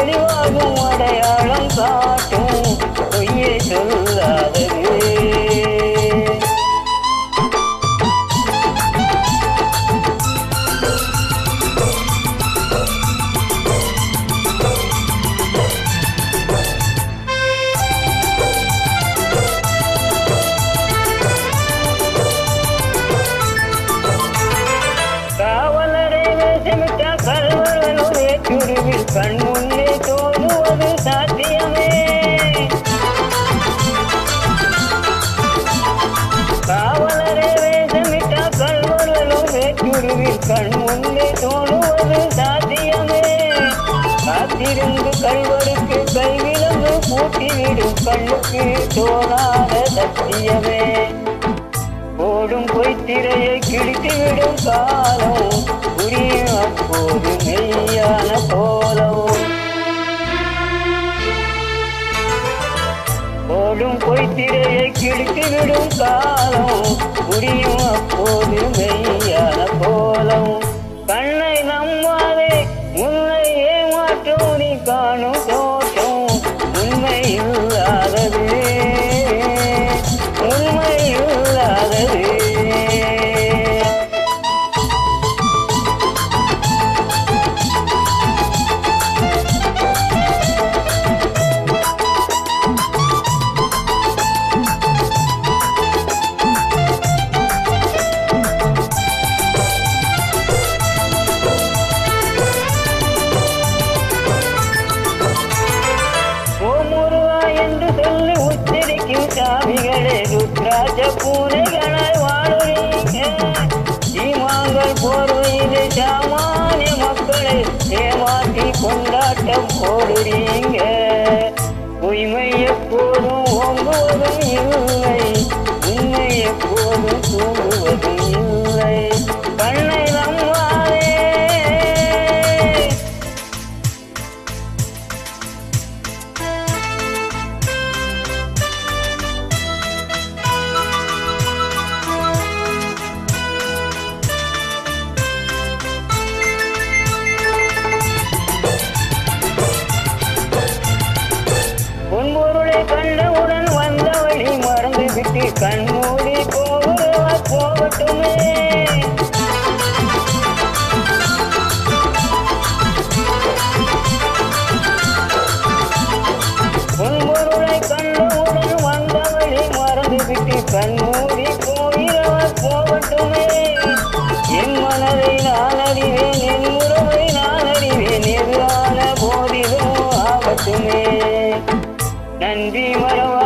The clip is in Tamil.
தெளிவாகும் அடையாளம் காட்டும் பொய்யே சொல்லாதது. கண் முன்னே தோன்றுவது சாத்தியமே. காவலரே வேஷமிட்ட கல்வர்களும் வேற்றுருவில் கண் முன்னே தோன்றுவது சாத்தியமே. காத்திருந்து கல்வருக்கு கைவிலங்கு பூட்டிவிடும் கண்ணுக்கு தோணாத சத்தியமே. ஓடும் பொய்த்திரையை கிழித்துவிடும் காலம் புரியும் அப்போது மெய்யான கோலம். ஓடும் பொய்த்திரையை கிழித்துவிடும் காலம் புரியும் அப்போது மெய்யான கோலம். கண்ணை நம்பாதே உன்னை ஏமாற்றும் நீ காணும் தோற்றம் உண்மை இல்லாதது, உண்மை இல்லாதது. சாமிகளே ருத்ராட்ச பூனைகளாய் வாழுறீங்க. சீமாங்கள் போர்வையிலே சாமானிய மக்களை ஏமாற்றி கொண்டாட்டம் போடுறீங்க. உண்மை எப்போதும் ஓங்குவதும் இல்லை, உண்மை எப்போதும் தூங்குவதும் இல்லை. கண்ணை நம்பாதே பொன்பொருளை கண்டவுடன் வந்த வழி மறந்து விட்டு கண்மூடி போகிறவர் போகட்டுமே. பொன்பொருளை கண்டவுடன் வந்த வழி மறந்து விட்டு கண்மூடி போகிறவர் போகட்டுமே. என் மனதை நான் அறிவேன், என் உறவை நான் அறிவேன், எதிரான போதிலும் ஆகட்டுமே. நன்றி மறவா